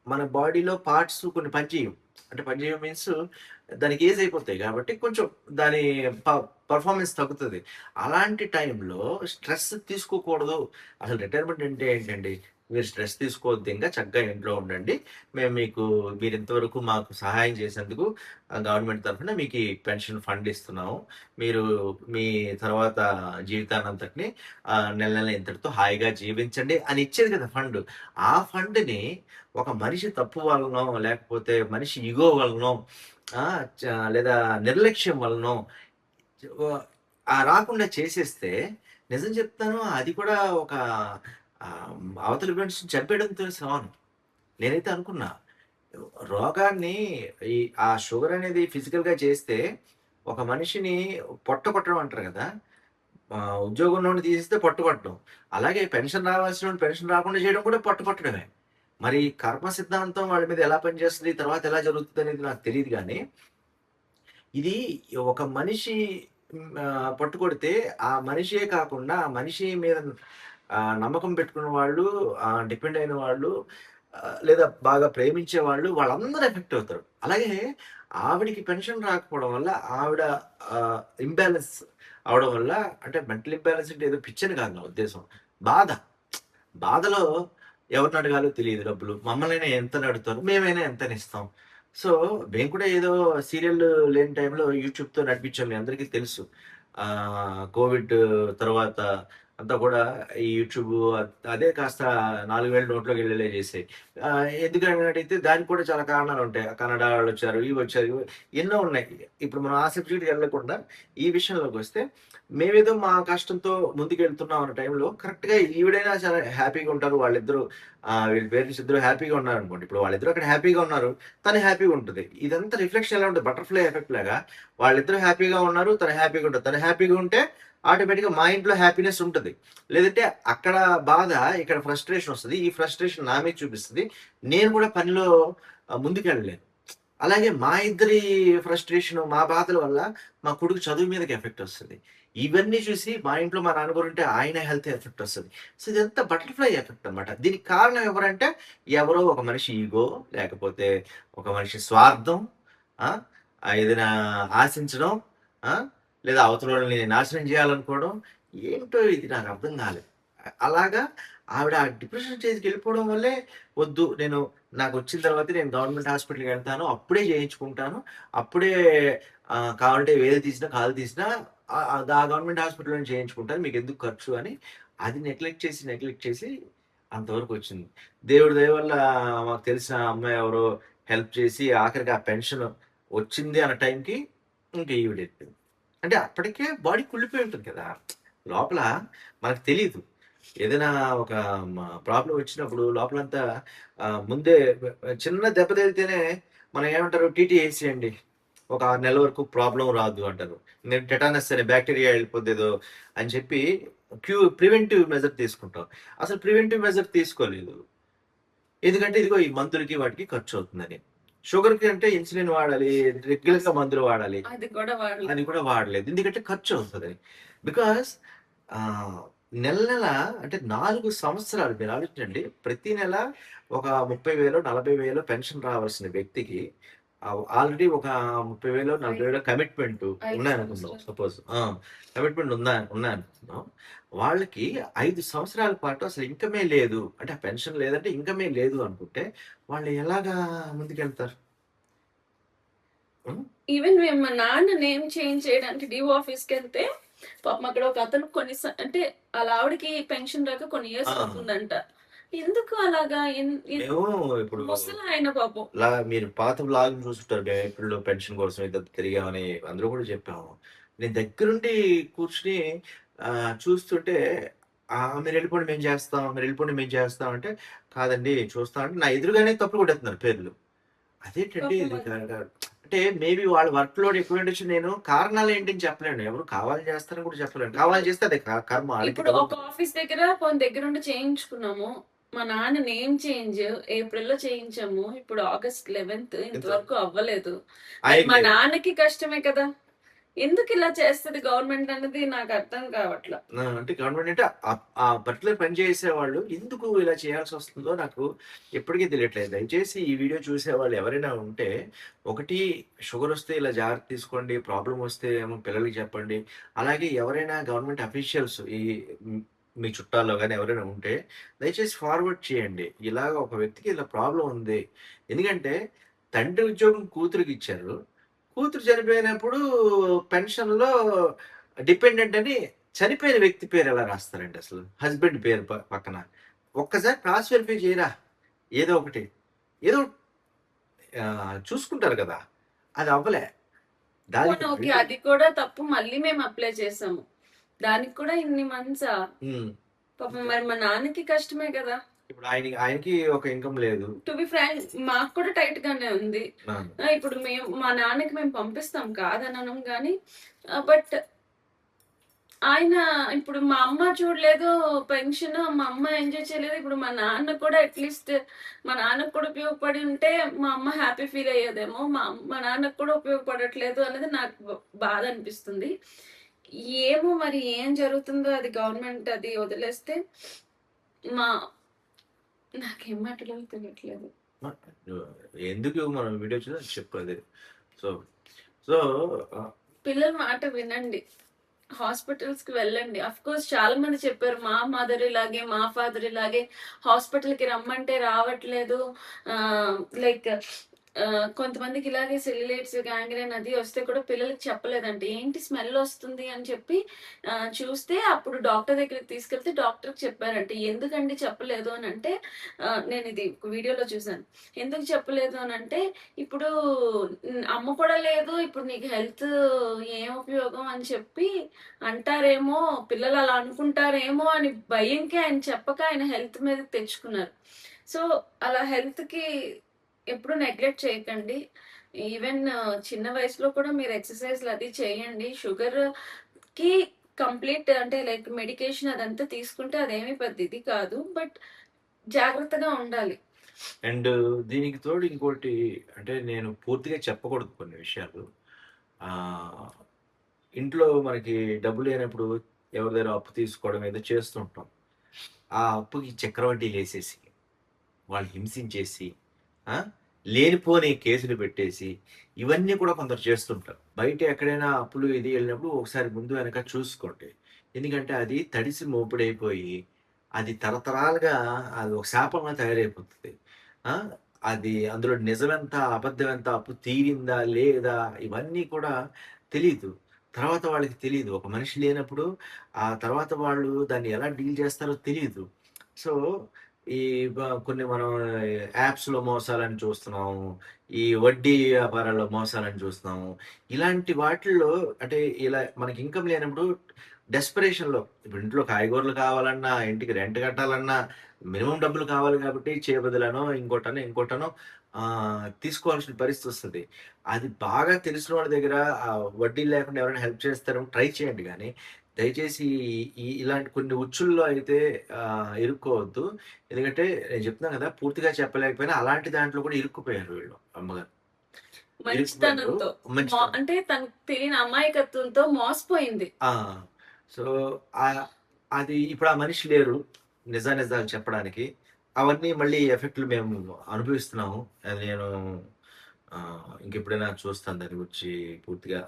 మన బాడీలో పార్ట్స్ కొన్ని పనిచేయవు. అంటే పనిచేయవు మీన్స్ దానికి ఏజ్ అయిపోతాయి కాబట్టి కొంచెం దాని ప పెర్ఫార్మన్స్ తగ్గుతది. అలాంటి టైంలో స్ట్రెస్ తీసుకోకూడదు. అసలు రిటైర్మెంట్ అంటే ఏంటండి? మీరు స్ట్రెస్ తీసుకోవద్దు ఇంక చక్కగా ఇంట్లో ఉండండి. మేము మీకు మీరింతవరకు మాకు సహాయం చేసినందుకు గవర్నమెంట్ తరఫున మీకు ఈ పెన్షన్ ఫండ్ ఇస్తున్నాము. మీరు మీ తర్వాత జీవితాన్నంతటిని నెల నెల ఇంతటితో హాయిగా జీవించండి అని ఇచ్చేది కదా ఫండ్. ఆ ఫండ్‌ని ఒక మనిషి తప్పు వలనో, లేకపోతే మనిషి ఇగో వలనో ఆ! చ లేదా నిర్లక్ష్యం వలనో వ రాకుండా చేసేస్తే నిజం చెప్తాను అది కూడా ఒక అవతలి మనిషిని చంపేయడంతో సమానం. నేనైతే అనుకున్నా. రోగాన్ని ఈ ఆ షుగర్ అనేది ఫిజికల్‌గా చేస్తే ఒక మనిషిని పొట్ట కొట్టడం అంటారు కదా! ఉద్యోగం ఉన్నోడిని తీసేస్తే పొట్ట కొట్టడం. అలాగే పెన్షన్ రావాల్సినోడిని పెన్షన్ రాకుండా చేయడం కూడా పొట్ట కొట్టడమే. మరి కర్మ సిద్ధాంతం వాళ్ళ మీద ఎలా పనిచేస్తది? తర్వాత ఎలా జరుగుతదనేది నాకు తెలీదు గానీ, ఇది ఒక మనిషి పట్టుకొడితే ఆ మనిషే కాకుండా ఆ మనిషి మీద నమ్మకం పెట్టుకున్న వాళ్ళు, డిపెండ్ అయిన వాళ్ళు, లేదా బాగా ప్రేమించే వాళ్ళు వాళ్ళందరూ ఎఫెక్ట్ అవుతారు. అలాగే ఆవిడకి పెన్షన్ రాకపోవడం వల్ల ఆవిడ ఇంబాలెన్స్ అవ్వడం వల్ల, అంటే మెంటల్ ఇంబాలెన్స్ అంటే ఏదో పిచ్చని కాదు నా ఉద్దేశం. బాధ. బాధలో ఎవరిని అడగాలో తెలీదు డబ్బులు. మమ్మల్నైనా ఎంతని అడుగుతారు. మేమైనా ఎంతని ఇస్తాం. సో, మేము కూడా ఏదో సీరియల్ లేని టైంలో యూట్యూబ్‌తో నడిపించాం. మీ అందరికీ తెలుసు. కోవిడ్ తర్వాత అంతా కూడా ఈ యూట్యూబ్ అదే కాస్త 4,000 నోట్లోకెళ్ళేలా చేసాయి. ఎందుకని అడిగితే దానికి కూడా చాలా కారణాలుంటాయి. కన్నడ వాళ్ళొచ్చారు, ఇవొచ్చారు, ఎన్నో ఉన్నాయి. ఇప్పుడు మనం ఆ సబ్జెక్ట్‌కి వెళ్ళకుండా ఈ విషయంలోకొస్తే, మేమేదో మా కష్టంతో ముందుకెళ్తున్నాం అన్న టైంలో కరెక్ట్‌గా ఈవిడైనా చాలా హ్యాపీగా ఉంటారు. వాళ్ళిద్దరూ వీళ్ళ పేరెంట్స్ ఇద్దరు హ్యాపీగా ఉన్నారనుకోండి. ఇప్పుడు వాళ్ళిద్దరూ అక్కడ హ్యాపీగా ఉన్నారు. తను హ్యాపీగా ఉంటది. ఇదంతా రిఫ్లెక్షన్ ఎలా ఉంటది, బటర్‌ఫ్లై ఎఫెక్ట్ లాగా వాళ్ళిద్దరూ హ్యాపీగా ఉన్నారు. తను హ్యాపీగా ఉంటది. తను హ్యాపీగా ఉంటే ఆటోమేటిక్‌గా మా ఇంట్లో హ్యాపీనెస్ ఉంటది. లేదంటే అక్కడ బాధ, ఇక్కడ ఫ్రస్ట్రేషన్ వస్తది. ఈ ఫ్రస్ట్రేషన్ నా మీద చూపిస్తది. నేను కూడా పనిలో ముందుకెళ్ళలేను. అలాగే మా ఇద్దరి ఫ్రస్ట్రేషను, మా బాధల వల్ల మా కొడుకు చదువు మీదకి ఎఫెక్ట్ వస్తది. ఇవన్నీ చూసి మా ఇంట్లో మా నాన్నగారుంటే ఆయన హెల్త్ ఎఫెక్ట్ వస్తది. సో, ఇదంతా బటర్‌ఫ్లై ఎఫెక్ట్ అన్నమాట. దీనికి కారణం ఎవరంటే ఎవరో ఒక మనిషి ఇగో, లేకపోతే ఒక మనిషి స్వార్థం, ఆ! ఏదైనా ఆశించడం, ఆ! లేదా అవతలోళ్ళని నాశనం చేయాలనుకోవడం. ఏంటో ఇది నాకు అర్థం కాలేదు. అలాగా ఆవిడ ఆ డిప్రెషన్ స్టేజ్‌కెళ్ళిపోవడం వల్లే వద్దు, నాకొచ్చిన తర్వాతే నేను గవర్నమెంట్ హాస్పిటల్‌కెళ్తాను. అప్పుడే చేయించుకుంటాను. అప్పుడే కావాలంటే వేలు తీసినా, కాలు తీసినా ఆ గవర్నమెంట్ హాస్పిటల్‌లోనే చేయించుకుంటాను. మీకెందుకు ఖర్చు అని అది నెగ్లెక్ట్ చేసి అంతవరకొచ్చింది. దేవుడి దయ వల్ల మాకు తెలిసిన అమ్మాయి ఎవరో హెల్ప్ చేసి ఆఖరికి ఆ పెన్షన్ వచ్చింది అన్న టైంకి ఇంక ఈవిడెళ్ళిపోయింది. అంటే అప్పటికే బాడీ కుళ్ళిపోయి ఉంటుంది కదా! లోపల మనకు తెలీదు. ఏదైనా ఒక ప్రాబ్లమ్ వచ్చినప్పుడు లోపలంతా ముందే చిన్న దెబ్బ తగిలితేనే మనం ఏమంటారు, టీటీ ఏసేయండి, ఒక 6 నెలల వరకు ప్రాబ్లమ్ రాదు అంటారు. నేను టెటానస్ అనే బ్యాక్టీరియా ఎళ్ళిపోద్దేదో అని చెప్పి ప్రివెంటివ్ మెజర్ తీసుకుంటాం. అసలు ప్రివెంటివ్ మెజర్ తీసుకోలేదు. ఎందుకంటే ఇదిగో ఈ మందులకి వాటికి ఖర్చవుతుందని. షుగర్‌కి అంటే ఇన్సులిన్ వాడాలి, రెగ్యులర్‌గా మందులు వాడాలి. అది కూడా వాడలేదు. అది కూడా వాడలేదు. ఎందుకంటే ఖర్చవుతదని. బికాజ్ ఆహ్, నెల అంటే 4 సంవత్సరాలు మీరు ఆలోచించండి. ప్రతి నెల ఒక 30,000, 40,000 పెన్షన్ రావాల్సిన వ్యక్తికి ఆల్రెడీ ఒక 30,000, 40,000 కమిట్మెంట్ 5 ఉన్నాయనుకుందాం సంవత్సరాలు. సపోజ్. కమిట్మెంట్ ఉన్నాయనుకుందాం. వాళ్ళకి 5 సంవత్సరాల పాటు అసలు ఇన్‌కమే లేదు. అంటే ఆ పెన్షన్ లేదంటే ఇన్‌కమే లేదు అనుకుంటే వాళ్ళు ఎలాగా ముందుకెళ్తారు? హ్మ్. ఈవెన్ మేము మా నాన్న నేమ్ చేంజ్ చేయడానికి డీఓ ఆఫీస్‌కెళ్తే పాపం అక్కడ ఒక అతను అంటే ఆళ్ళ ఆవిడకి పెన్షన్ రాక కొన్ని ఇయర్స్ ఆ! అవుతుందంట. ఎందుకు అలాగా? మేము ఇప్పుడు ముసలాయన పాపం. మీరు పాత వ్లాగ్‌లు చూసుంటారు. మేము ఏప్రిల్‌లో పెన్షన్ కోసం ఇదంతా తిరిగామని అందులో కూడా చెప్పాము. నేను దగ్గరుండి కూర్చొని చూస్తుంటే మీరెళ్ళిపోండి మేము చేస్తాం, మీరెళ్ళిపోండి మేము చేస్తాం అంటే, కాదండి చూస్తాం అంటే, నా ఎదురుగానే తప్పులు కొట్టేస్తున్నారు పేర్లు. అదేంటండి పాపం ఇది అది. అంటే మేబీ వాళ్ళ వర్క్ లోడ్ ఎక్కువుండొచ్చు. నేను కారణాలేంటని చెప్పలేను. ఎవరు కావాలని చేస్తారని కూడా చెప్పలేను. కావాలని చేస్తే అదే కర్మ ఆళ్ళకి ఇప్పుడు ఒక తగులుతది. ఆఫీస్ దగ్గర దగ్గరుండి చేయించుకున్నాము. మా నాన్న నేమ్ చేంజ్ ఏప్రిల్‌లో చేయించాము. ఇప్పుడు ఆగస్ట్ 11థ్ ఇంతవరకు అవ్వలేదు. మరి ఆయనకి మా లేదు. నాన్నకి కష్టమే కదా! ఎందుకిలా చేస్తది గవర్నమెంట్ అన్నది నాకు అర్థం కావట్ల. అంటే గవర్నమెంట్ అంటే ఆ పర్టిక్యులర్ పని చేసేవాళ్ళు ఎందుకు ఇలా చేయాల్సొస్తుందో నాకు ఎప్పటికీ తెలియట్లేదు. దయచేసి ఈ వీడియో చూసేవాళ్ళు ఎవరైనా ఉంటే, ఒకటి షుగరొస్తే ఇలా జాగ్రత్త తీసుకోండి. ప్రాబ్లమ్ వస్తే ఏమో పిల్లలకి చెప్పండి. అలాగే ఎవరైనా గవర్నమెంట్ అఫీషియల్స్ హ్మ్, మీ చుట్టాల్లో గాని ఎవరైనా ఉంటే దయచేసి ఫార్వర్డ్ చేయండి. ఇలాగ ఒక వ్యక్తికి ఇలా ప్రాబ్లమ్ ఉంది. ఎందుకంటే తండ్రి ఉద్యోగం కూతురికిచ్చారు. కూతురు చనిపోయినప్పుడు పెన్షన్‌లో డిపెండెంట్ అని చనిపోయిన వ్యక్తి పేరు ఎలా రాస్తారండి అసలు? హస్బెండ్ పేరు పక్కన. ఒక్కసారి క్రాస్ వెరిఫై చేయరా? ఏదో ఒకటి. ఏదో చూసుకుంటారు కదా! అది అవ్వలే. దానికి పోనీ ఓకే. మళ్ళీ అది కూడా తప్పు మళ్ళీ మేము అప్లై చేసాము. దానికి కూడా ఇన్ని మంత్సా? హ్మ్. పాపం మరి మా నాన్నకి కష్టమే కదా! ఇప్పుడు ఆయనకి ఒక ఇన్‌కమ్ లేదు. టు బి ఫ్రాంక్ మాకు కూడా టైట్ గానే ఉంది. ఆ! ఇప్పుడు మా నాన్నకి మేము పంపిస్తాం కాదనను గానీ బట్ ఆయన ఇప్పుడు మా అమ్మ చూడలేదు పెన్షన్. మా అమ్మ ఎంజాయ్ చేయలేదు. ఇప్పుడు మా నాన్న కూడా అట్‌లీస్ట్ మా నాన్నకి కూడా ఉపయోగపడి ఉంటే మా అమ్మ హ్యాపీ ఫీల్ అయ్యేదేమో. మా నాన్నకి కూడా ఉపయోగపడట్లేదు అనేది నాకు బాధ అనిపిస్తుంది. ఏమో మరి ఏం జరుగుతుందో అది గవర్నమెంట్ అది వదిలేస్తే మా నాకేం మాట్లాడాలో తెలియట్లేదు. మ- ఎందుకు మనం వీడియో చూసి చెప్పదు. సో సో పిల్లల మాట వినండి. హాస్పిటల్స్ కి వెళ్ళండి. అఫ్ కోర్స్ చాలా మంది చెప్పారు మా మదర్ ఇలాగే మా ఫాదర్ ఇలాగే హాస్పిటల్ కి రమ్మంటే రావట్లేదు. లైక్ కొంతమందికి ఇలాగే సెల్యులైట్స్ గ్యాంగ్రీన్ అది వస్తే కూడా పిల్లలకి చెప్పలేదంట. ఏంటి స్మెల్ వస్తుంది అని చెప్పి చూస్తే అప్పుడు డాక్టర్ దగ్గరికి తీసుకెళ్తే డాక్టర్కి చెప్పారంట. ఎందుకండి చెప్పలేదు అని అంటే నేను ఇది వీడియోలో చూసాను. ఎందుకు చెప్పలేదు అని అంటే ఇప్పుడు అమ్మ కూడా లేదు, ఇప్పుడు నీకు హెల్త్ ఏం ఉపయోగం అని చెప్పి అంటారేమో, పిల్లలు అలా అనుకుంటారేమో అని భయంకి ఆయన చెప్పక ఆయన హెల్త్ మీద తెచ్చుకున్నారు. సో అలా హెల్త్ కి ఎప్పుడు నెగ్లెక్ట్ చేయకండి. ఈవెన్ చిన్న వయసులో కూడా మీరు ఎక్సర్సైజ్లు అది చేయండి. షుగర్ కి కంప్లీట్ అంటే లైక్ మెడికేషన్ అదంతా తీసుకుంటే అదేమీ పెద్ద ఇది కాదు, బట్ జాగ్రత్తగా ఉండాలి. అండ్ దీనికి తోడు ఇంకోటి అంటే నేను పూర్తిగా చెప్పకూడదు కొన్ని విషయాలు. ఆ, ఇంట్లో మనకి డబ్బు లేనప్పుడు ఎవరి దగ్గర అప్పు తీసుకోవడం ఏదో చేస్తుంటాం. ఆ అప్పుకి చక్రవడ్డీలు వేసేసి వాళ్ళు హింసించేసి ఆ, లేనిపోని కేసులు పెట్టేసి ఇవన్నీ కూడా కొందరు చేస్తుంటారు. బయట ఎక్కడైనా అప్పులు ఇది వెళ్ళినప్పుడు ఒకసారి ముందు వెనక చూసుకోండి. ఎందుకంటే అది తడిసి మోపుడైపోయి అది తరతరాలుగా అది ఒక శాపంగా తయారైపోతుంది. ఆ, అది అందులో నిజమెంత అబద్ధం ఎంత, అప్పు తీరిందా లేదా ఇవన్నీ కూడా తెలీదు. తర్వాత వాళ్ళకి తెలియదు. ఒక మనిషి లేనప్పుడు ఆ తర్వాత వాళ్ళు దాన్ని ఎలా డీల్ చేస్తారో తెలియదు. సో ఈ కొన్ని మనం యాప్స్‌లో మోసాలని చూస్తున్నాము. ఈ వడ్డీ వ్యాపారాల్లో మోసాలని చూస్తున్నాము. ఇలాంటి వాటిల్లో అంటే ఇలా మనకి ఇన్‌కమ్ లేనప్పుడు డెస్పరేషన్‌లో ఇప్పుడు ఇంట్లో కాయగూరలు కావాలన్నా, ఇంటికి రెంట్ కట్టాలన్నా మినిమమ్ డబ్బులు కావాలి కాబట్టి చేబదులనో, ఇంకోటనో తీసుకోవాల్సిన పరిస్థితి వస్తది. అది బాగా తెలిసిన వాళ్ళ దగ్గర వడ్డీలు లేకుండా ఎవరైనా హెల్ప్ చేస్తారేమో ట్రై చేయండి గానీ, దయచేసి ఇలాంటి కొన్ని ఉచ్చుల్లో అయితే ఇరుక్కోవద్దు. ఎందుకంటే నేను చెప్తున్నాను కదా! పూర్తిగా చెప్పలేకపోయినా అలాంటి దాంట్లో కూడా ఇరుక్కుపోయారు వీళ్ళు అమ్మగారు. ఇరుక్కుపోయారు. మంచితనంతో మంచితనం. అంటే తనకు తెలియని అమాయకత్వంతో మోసపోయింది. ఆ! సో, అది ఇప్పుడు ఆ మనిషి లేరు. నిజాలు చెప్పడానికి. అవన్నీ మళ్ళీ ఎఫెక్ట్‌లు మేము అనుభవిస్తున్నాము. అది నేను ఇంకెప్పుడైనా చూస్తాను దాని గురించి పూర్తిగా.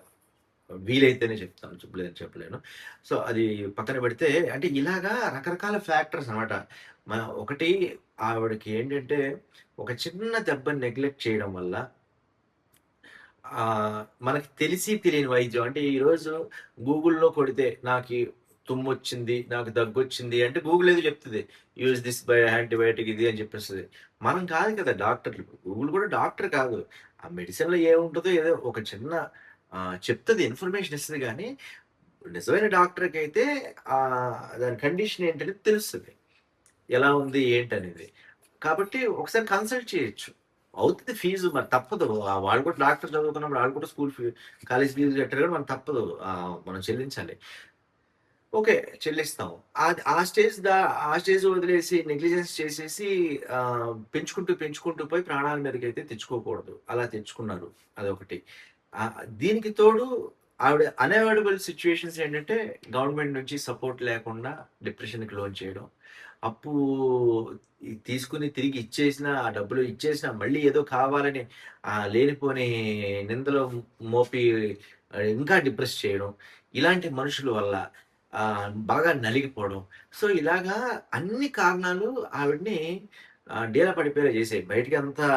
వీలైతేనే చెప్తాను. చెప్పలేదని చెప్పలేను. సో, అది పక్కన పెడితే అంటే ఇలాగా రకరకాల ఫ్యాక్టర్స్ అన్నమాట. ఒకటి ఆవిడకి ఏంటంటే ఒక చిన్న దెబ్బని నెగ్లెక్ట్ చేయడం వల్ల మనకి తెలిసి తెలియని వైద్యం అంటే ఈరోజు గూగుల్‌లో కొడితే నాకీ తుమ్మొచ్చింది, నాకు దగ్గొచ్చింది అంటే గూగుల్ ఏదో చెప్తది. యూజ్ దిస్ బై యాంటీబయోటిక్ ఇది అని చెప్పేస్తది. మనం కాదు కదా డాక్టర్లు. గూగుల్ కూడా డాక్టర్ కాదు. ఆ మెడిసిన్‌లో ఏముంటదో ఏదో ఒక చిన్న చెప్తది, ఇన్ఫర్మేషన్ ఇస్తది గానీ, నిజమైన డాక్టర్‌కైతే దాని కండిషన్ ఏంటనేది తెలుస్తది. ఎలా ఉంది ఏంటనేది. కాబట్టి ఒకసారి కన్సల్ట్ చేయొచ్చు. అవుతది ఫీజు మరి తప్పదు. వాళ్ళు కూడా డాక్టర్ చదువుకున్నప్పుడు ఆళ్ళు కూడా స్కూల్ కాలేజ్ ఫీజు కట్టారు కాబట్టి మనకు తప్పదు. మనం చెల్లించాలి. ఓకే. చెల్లిస్తాం. ఆ స్టేజ్ వదిలేసి నెగ్లిజెన్స్ చేసేసి పెంచుకుంటూ పోయి ప్రాణాల మీదకైతే తెచ్చుకోకూడదు. అలా తెచ్చుకున్నారు. అదొకటి. దీనికి తోడు ఆవిడ అన్‌అవాయిడబుల్ సిట్యుయేషన్స్ ఏంటంటే గవర్నమెంట్ నుంచి సపోర్ట్ లేకుండా డిప్రెషన్‌కి లోన్ చేయడం. అప్పు తీసుకొని తిరిగి ఇచ్చేసినా, ఆ డబ్బులు ఇచ్చేసినా మళ్ళీ ఏదో కావాలని లేనిపోని నిందలు మోపి ఇంకా డిప్రెస్ చేయడం. ఇలాంటి మనుషుల వల్ల బాగా నలిగిపోవడం. సో, ఇలాగా అన్ని కారణాలు ఆవిడని డీలా పడిపోయేలా చేసాయి. బయటికంతా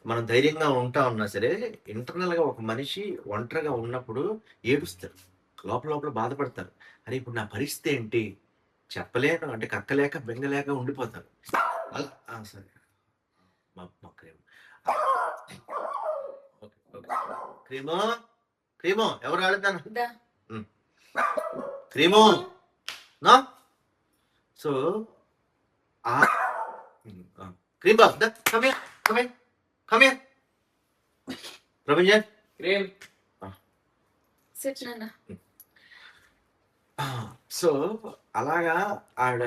మనం ధైర్యంగా ఉన్నా సరే, ఇంటర్నల్‌గా ఒక మనిషి ఒంటరిగా ఉన్నప్పుడు ఏడుస్తారు. లోపల బాధపడతారు. అరే! ఇప్పుడు నా పరిస్థితి ఏంటి? చెప్పలేను అంటే కక్కలేక, బెంగలేక ఉండిపోతారు. సరే. మా cream. Okay. Okay. Cream, cream ఎవరు రాలేదన్న? దా hmm. Cream. No. So, ah, cream బాబ్ దా come here. Come here. Come here. Prabhanjan cream. Sit నాన్న. సో, అలాగా ఆవిడ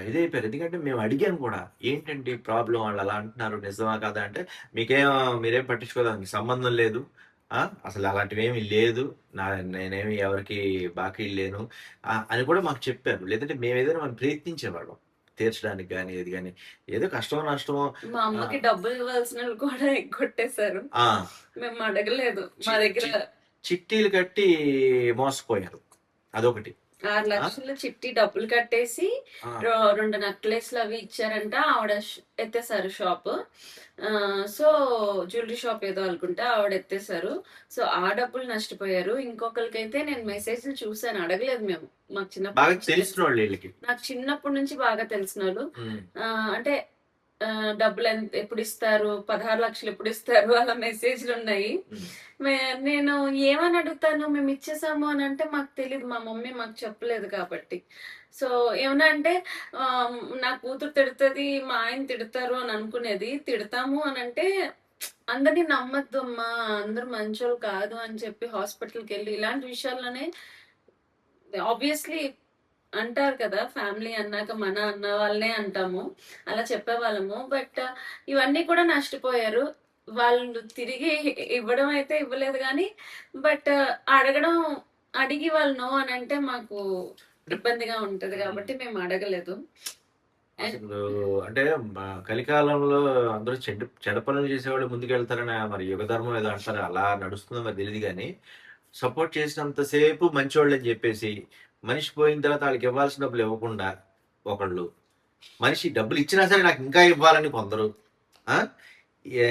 ఇదైపోయారు. ఎందుకంటే మేము అడిగాను కూడా. ఏంటండి ప్రాబ్లమ్? వాళ్ళు అలా అంటున్నారు. నిజమా కాదా అంటే, మీరేం పట్టించుకోలేదు. మీకు సంబంధం లేదు. అసలు అలాంటివేమీ లేదు. నేనేమి ఎవరికీ బాకీలు లేను అని కూడా మాకు చెప్పారు. లేదంటే మేమేదైనా మనం ప్రయత్నించేవాళ్ళం. తీర్చడానికి గాని, ఏది గాని. ఏదో కష్టమో, నష్టమో మా అమ్మకి డబ్బులు ఇవ్వాల్సినవి కూడా ఎగ్గొట్టేశారు. ఆ! మేము అడగలేదు. చి మా దగ్గర చి చిట్టీలు కట్టి మోసపోయారు. అదొకటి. 6 ఆ! లక్షలు చిట్టి డబ్బులు కట్టేసి ఆ! 2 నెక్లెస్‌లు అవి ఇచ్చారంట. ఆవిడ ఎత్తేసారు షాపు. సో, జ్యువెల్లరీ షాప్ ఏదో అనుకుంటా. ఆవిడ ఎత్తేసారు. సో, ఆ డబ్బులు నష్టపోయారు. ఇంకొకళ్ళకైతే నేను మెసేజ్‌లు చూసాను. అడగలేదు మేము. మాకు చిన్నప్పటి బాగా నుంచి తెలిసినోళ్ళు ఈళ్ళకి. నాకు చిన్నప్పటి నుంచి బాగా తెలిసినోళ్ళు. హ్మ్. అంటే డబ్బులు ఎప్పుడిస్తారు? 16 లక్షలు ఎప్పుడిస్తారు? అలా మెసేజ్‌లున్నాయి. హ్మ్. నేను ఏమని అడుగుతాను? మేమిచ్చేసాము అనంటే మాకు తెలీదు. మా మమ్మీ మాకు చెప్పలేదు కాబట్టి. సో, ఏమన్నా అంటే నా కూతురు తిడతది, మా ఆయన తిడతారు అని అనుకునేది. తిడతాము అనంటే అందరిని నమ్మొద్దమ్మా! అందరూ మంచోళ్ళు కాదు అని చెప్పి హాస్పిటల్‌కెళ్ళి ఇలాంటి విషయాల్లోనే ఆబ్వియస్లీ అంటారు కదా! ఫ్యామిలీ అన్నాక మన అన్న వాళ్ళనే అంటాము. అలా చెప్పేవాళ్ళము. బట్ ఇవన్నీ కూడా నష్టపోయారు. వాళ్ళు తిరిగి ఇవ్వడం అయితే ఇవ్వలేదు గానీ, బట్ అడగడం అడిగి వాళ్ళు నో అనంటే మాకు అంటే ఇబ్బందిగా ఉంటది హ్మ్. గాబట్టి మేము అడగలేదు. అండ్ అసలు అంటే కలికాలంలో అందరూ చెడు పనులు చేసేవాళ్ళు ముందుకెళ్తారని మరి యుగధర్మం ఏదో అంటారు. అలా నడుస్తుందో మరి తెలీదు గానీ, సపోర్ట్ చేసినంత సేపు మంచోళ్ళని జెప్పేసి, మనిషి పోయిన తర్వాత ఆళ్ళకి ఇవ్వాల్సిన డబ్బులు ఇవ్వకుండా ఒకళ్ళు, మనిషి డబ్బులిచ్చినా సరే నాకింకా ఇవ్వాలని కొందరు. ఆ! ఏ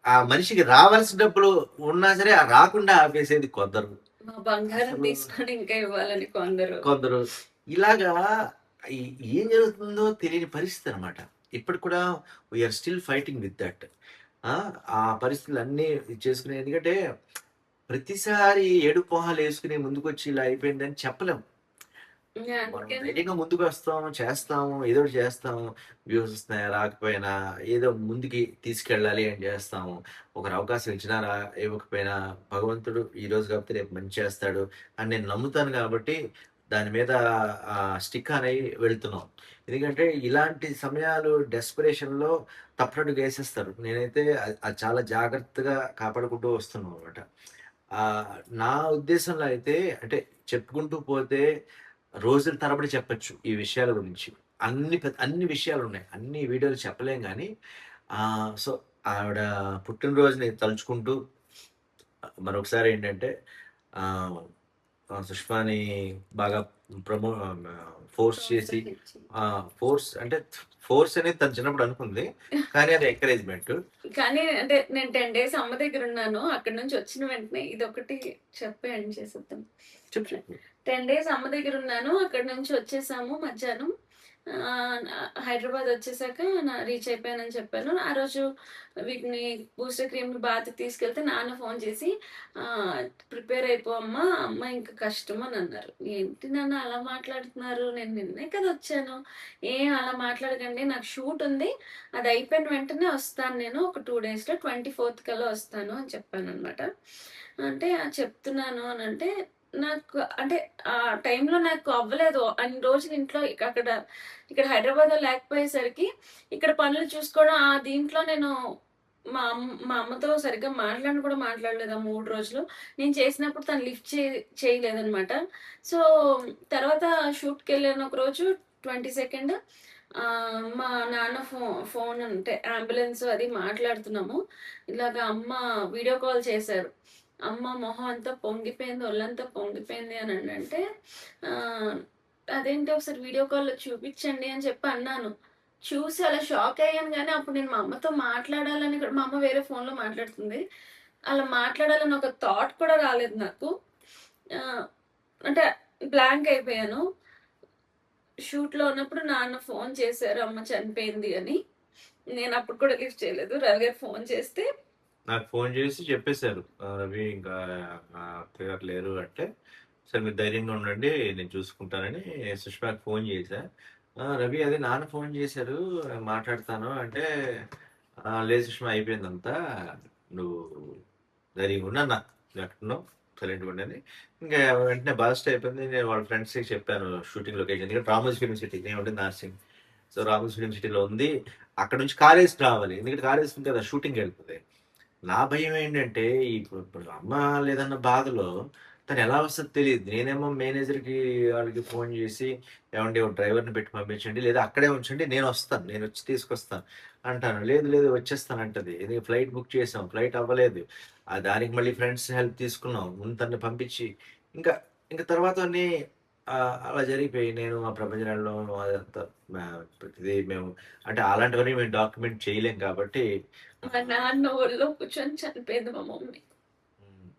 ఆ మనిషికి రావాల్సిన డబ్బులు ఉన్నా సరే, రాకుండా ఆపేసేది కొందరు. మా బంగారం అసలు తీసుకొని ఇంకా ఇవ్వాలని కొందరు. కొందరు. ఇలాగా ఈ ఏం జరుగుతుందో తెలియని పరిస్థితనమాట. ఇప్పటికి కూడా we are still fighting with that. ఆ! ఆ పరిస్థితులన్నీ చేసుకునే ఎందుకంటే ప్రతిసారి ఏడుపు మొహాలేసుకొని ముందుకొచ్చి ఇలా అయిపోయిందని చెప్పలేం. మనం అందుకని ధైర్యంగా ముందుకొస్తాము, చేస్తాము, ఏదో ఒకటి చేస్తాము. వ్యూస్ వస్తున్నాయా, రాకపోయినా ఏదో ముందుకి తీసుకెళ్ళాలి అని చేస్తాము. ఒకరు అవకాశం ఇచ్చినా ఇవ్వకపోయినా భగవంతుడు ఈరోజు కాకపోతే రేపు మంచి చేస్తాడు అని నేను నమ్ముతాను కాబట్టి దాని మీద స్టిక్ అని వెళ్తున్నాం. ఎందుకంటే ఇలాంటి సమయాలు డెస్పరేషన్‌లో తప్పటడుగేసేస్తారు. నేనైతే అది చాలా జాగ్రత్తగా కాపాడుకుంటూ వస్తున్నాం అనమాట. నా ఉద్దేశంలో అయితే అంటే చెప్పుకుంటూ పోతే రోజుల తరబడి చెప్పొచ్చు ఈ విషయాల గురించి. అన్ని విషయాలున్నాయి. అన్ని వీడియోలు చెప్పలేం గానీ, సో, ఆవిడ పుట్టినరోజుని తలుచుకుంటూ మరొకసారి ఏంటంటే ఆహ్, సుష్మాని బాగా ఫోర్స్ చేసి ప్రోత్సహించి. అంటే ఫోర్స్ అనేది తను చిన్నప్పుడు అనుకుంది. కానీ అది ఎంకరేజ్‌మెంట్. కానీ అంటే నేను 10 డేస్ అమ్మ దగ్గరున్నాను. అక్కడి నుంచి వచ్చిన వెంటనే ఇదొకటి చెప్పి ఎండ్ చేసేద్దాం. చెప్పు చెప్పు. 10 డేస్ అమ్మ దగ్గరున్నాను. అక్కడి నుంచి వచ్చేసాము మధ్యాహ్నం. హైదరాబాద్ వచ్చేసాక రీచ్ అయిపోయానని చెప్పాను. ఆ రోజు వీటిని బూస్టర్ క్రీమ్‌ని బాత్‌కి తీసుకెళ్తే నాన్న ఫోను చేసి ఆహ్, "ప్రిపేర్ అయిపో అమ్మా, అమ్మ ఇంక కష్టం" అని అన్నారు. ఏంటి నాన్న అలా మాట్లాడుతున్నారు? నేను నిన్నే కదా వచ్చాను. ఏం అలా మాట్లాడకండి. నాకు షూట్ ఉంది. అది అయిపోయిన వెంటనే వస్తాను నేను. ఒక 2 డేస్‌లో 24థ్ కల్లా వస్తాను అని చెప్పాననమాట. అంటే చెప్తున్నాను అనంటే నాకు అంటే ఆ టైంలో నాకు అవ్వలేదు. అన్ని రోజులు ఇంట్లో ఇక్కడ హైదరాబాద్‌లో లేకపోయేసరికి ఇక్కడ పనులు చూసుకోవడం దీంట్లో నేను మా అమ్మతో సరిగ్గా మాట్లాడను కూడా మాట్లాడలేదు ఆ 3 రోజులు. నేను చేసినప్పుడు తను లిఫ్ట్ చేయలేదనమాట. సో, తర్వాత షూట్‌కెళ్ళాను ఒకరోజు 22nd మా నాన్న ఫోన్ అంటే అంబులెన్స్ అది మాట్లాడుతున్నాము. ఇలాగ అమ్మ వీడియో కాల్ చేశారు. అమ్మ మొహం అంతా పొంగిపోయింది, ఒళ్ళంతా పొంగిపోయింది అనంటే ఆహ్, అదేంటి ఒకసారి వీడియో కాల్‌లో చూపిచ్చండి అని చెప్పి అన్నాను. చూసి అలా షాక్ అయ్యాను గానీ, అప్పుడు నేను మా అమ్మతో మాట్లాడాలని కూడా మా అమ్మ వేరే ఫోన్‌లో మాట్లాడుతుంది. అలా మాట్లాడాలని ఒక థాట్ కూడా రాలేదు నాకు. ఆహ్, అంటే బ్లాంక్ అయిపోయాను. షూట్‌లో ఉన్నప్పుడు నాన్న ఫోన్ చేశారు అమ్మ చనిపోయింది అని. నేనప్పుడు కూడా లిఫ్ట్ చేయలేదు. రవి గారు ఫోన్ చేస్తే నాకు ఫోను జేసి చెప్పేసారు. "రవి ఇంకా అత్తగారు లేరు" అంటే, "సరే మీరు ధైర్యంగా ఉండండి. నేను చూసుకుంటానని" సుష్మాకి ఫోను చేశా. "రవి అదే నాన్న ఫోను చేశారు. మాట్లాడతాను" అంటే, లేదు సుష్మా అయిపోయిందంతా. నువ్వు ధైర్యంగా ఉండు" అన్నా. "నువ్వెక్కడున్నావు? సైలెంట్‌గా ఉండు" అని. ఇంకా వెంటనే బర్స్ట్ అయిపోయింది. నేను వాళ్ళ ఫ్రెండ్స్‌కి చెప్పాను షూటింగ్ లొకేషన్. ఎందుకంటే రామోజీ ఫిల్మ్ సిటీ. నేను ఉండేది నార్సింగ్. సో, రామోజీ ఫిల్మ్ సిటీలో ఉంది. అక్కడి నుంచి కారేసుకు రావాలి. ఎందుకంటే కారేసుకుంటే కదా షూటింగ్‌కెళ్తది. నా భయం ఏంటంటే ఇప్పుడు అమ్మ లేదన్న బాధలో తను ఎలా వస్తదో తెలీదు. నేనేమో మేనేజర్‌కి వాళ్ళకి ఫోన్ చేసి, "ఏవండీ ఒక డ్రైవర్‌ని పెట్టి పంపించండి. లేదా అక్కడే ఉంచండి. నేనొస్తాను. నేనొచ్చి తీసుకొస్తాను" అంటాను. "లేదు లేదు వచ్చేస్తానంటది." ఇది ఫ్లైట్ బుక్ చేసాం. ఫ్లైట్ అవ్వలేదు. దానికి మళ్ళీ ఫ్రెండ్స్ హెల్ప్ తీసుకున్నాం. ముందు తనని పంపించి ఇంకా ఇంకా తర్వాత అన్నీ అలా జరిగిపోయి నేను మా ప్రపంచం వెళ్ళడం అదంతా ప్రతిదీ మేము అంటే అలాంటివన్నీ మేము డాక్యుమెంట్ చేయలేం కాబట్టి మా నాన్న ఒళ్ళో కూర్చొని చనిపోయింది మా మమ్మీ. హ్మ్.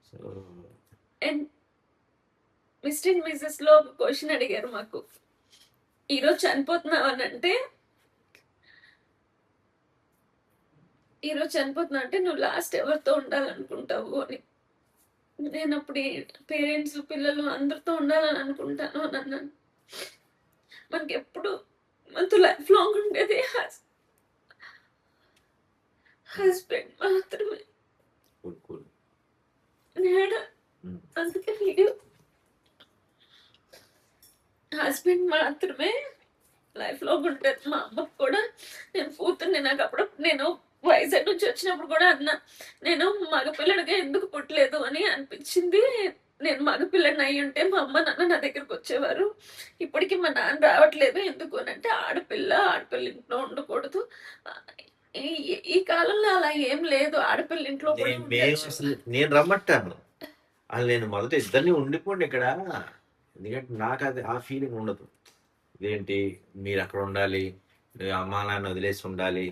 సో అండ్ మిస్టర్ అండ్ మిసెస్‌లో ఒక క్వెషన్ అడిగారు మాకు. ఈరోజు చనిపోతున్నావు అనంటే, ఈరోజు చనిపోతున్నావు అంటే నువ్వు లాస్ట్ ఎవరితో ఉండాలనుకుంటావు అని. నేనప్పుడు పేరెంట్స్, పిల్లలు అందరితో ఉండాలని అనుకుంటాను అని అన్నాను. మనకెప్పుడు మనతో లైఫ్ లాంగ్ ఉండేది హస్బెండ్ మాత్రమే. కూల్. కూల్. నేను హ్మ్. అందుకే వీడియో హస్బెండ్ మాత్రమే లైఫ్ లాంగ్ ఉంటారు. మా అమ్మకు కూడా నేను కూతుర్ని. నాకు అప్పుడు నేను వైజాగ్ నుంచి వచ్చినప్పుడు కూడా అన్నా, నేను మగపిల్లడిగా ఎందుకు పుట్టలేదు అని అనిపించింది. నేను మగపిల్లని అయి ఉంటే మా అమ్మ నాన్న నా దగ్గరకు వచ్చేవారు. ఇప్పటికి మా నాన్న రావట్లేదు ఎందుకు అని అంటే, ఆడపిల్ల ఇంట్లో ఉండకూడదు. ఈ ఈ కాలంలో అలా ఏం లేదు. ఆడపిల్ల ఇంట్లో కూడా ఉండొచ్చు. నేను రమ్మంటాను. నేను మొదట ఇద్దరిని ఉండిపోండి ఇక్కడ. ఎందుకంటే నాకది ఆ ఫీలింగ్ ఉండదు. ఇదేంటి మీరక్కడ ఉండాలి. అమ్మా, నాన్న వదిలేసి ఉండాలి.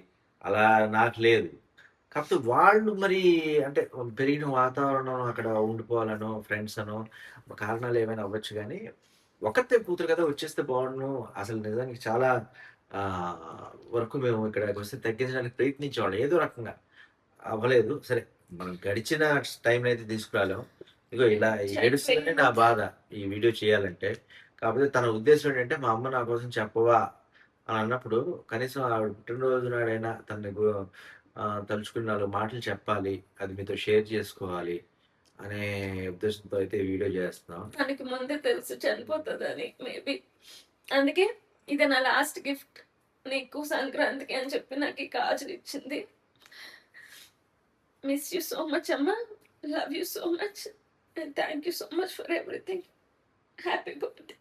అలా నాకు లేదు. కాకపోతే వాళ్ళు మరి అంటే పెరిగిన వాతావరణం అక్కడ ఉండిపోవాలనో, ఫ్రెండ్స్ అనో కారణాలు ఏమైనా అవ్వచ్చు గానీ, ఒక్కతే కూతురు కదా! వచ్చేస్తే బావుండును. అసలు నిజానికి చాలా వరకు మేము ఇక్కడికొస్తే తగ్గించడానికి ప్రయత్నించేవాళ్ళం ఏదో రకంగా. అవ్వలేదు. సరే మనం గడిచిన టైంని అయితే తీసుకురాలేం. ఇగో ఇలా ఏడుస్తుందనే నా చనిపోయింది. బాధ ఈ వీడియో చేయాలంటే. కాకపోతే తన ఉద్దేశ్యం ఏంటంటే, మా అమ్మ నా కోసం చెప్పవా అని అన్నప్పుడు, కనీసం ఆవిడ పుట్టినరోజు నాడైనా తనని తలుచుకుని 4 మాటలు చెప్పాలి. అది మీతో షేర్ చేసుకోవాలి అనే ఉద్దేశంతో అయితే ఈ వీడియో చేస్తున్నాం. తనకి ముందే తెలుసు చనిపోతదని మేబీ. అందుకే ఇది నా లాస్ట్ గిఫ్ట్ నీకు సంక్రాంతికి అని చెప్పి నాకు ఈ గాజులు ఇచ్చింది. మిస్ యూ సో మచ్ అమ్మా. Love you so much. And thank you so much for everything. Happy birthday.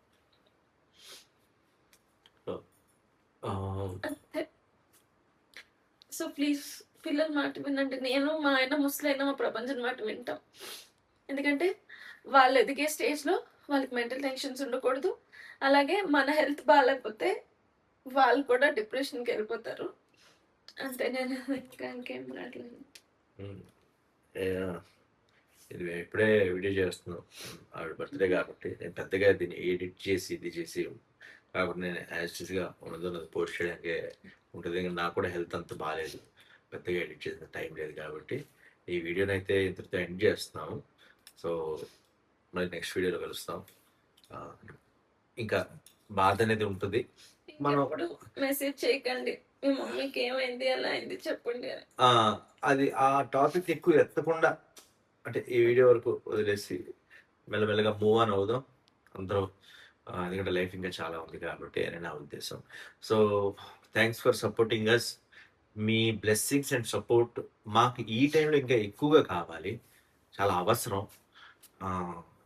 So, ఆహ్, అంతే. సో ప్లీజ్ పిల్లల మాట వినండి. నేను మా ఆయన ముసలైన మా ప్రపంచం మాట వింటాం. ఎందుకంటే వాళ్ళు ఎదిగే స్టేజ్‌లో వాళ్ళకి మెంటల్ టెన్షన్స్ ఉండకూడదు. అలాగే మన హెల్త్ బాలేకపోతే వాళ్ళు కూడా డిప్రెషన్‌కెళ్ళిపోతారు. అంతే, నేను ఇంకా ఇంకేం మాట్లాడలేను. హ్మ్. యాహ్! ఇది మేము ఇప్పుడే వీడియో చేస్తున్నాం. ఆవిడ బర్త్‌డే కాబట్టి నేను పెద్దగా దీన్ని ఎడిట్ చేసి, ఇది చేసి కాకుండా నేను యాజ్ ఇట్ ఈస్‌గా ఉన్నదున్నది పోస్ట్ చేయడానికే ఉంటది. నాకు కూడా హెల్త్ అంత బాలేదు. పెద్దగా ఎడిట్ చేసిన టైం లేదు కాబట్టి, ఈ వీడియోనైతే ఇంతటితో ఎండ్ చేస్తున్నాము. సో, మళ్ళీ నెక్స్ట్ వీడియోలో కలుస్తాం. ఆహ్, ఇంకా బాధ అనేది ఉంటది. మనం ఇంకెప్పుడు మెసేజ్ చేయకండి. మీ మమ్మీకి ఏమైంది? ఎలా అయింది చెప్పండి అని. ఆ! అది ఆ టాపిక్ ఎక్కువ ఎత్తకుండా అంటే ఈ వీడియో వరకు వదిలేసి మెల్లమెల్లగా మూవ్ ఆన్ అవుదాం. అందరం ఎందుకంటే లైఫ్ ఇంకా చాలా ఉంది కాబట్టి అని నా ఉద్దేశం. So, thanks for supporting us. మీ బ్లెస్సింగ్స్ అండ్ సపోర్ట్ మాకు ఈ టైంలో ఇంకా ఎక్కువగా కావాలి. చాలా అవసరం.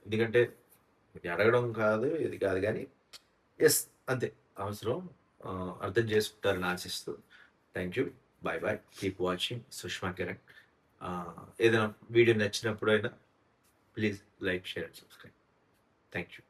ఎందుకంటే ఇది అడగడం కాదు, ఇది కాదు గానీ యెస్ అంతే అవసరం. అర్థం చేసుకుంటారని ఆశిస్తూ thank you. Bye bye. Keep watching Sushma Kiran. ఏదైనా వీడియో నచ్చినప్పుడైనా please like, share and subscribe. Thank you.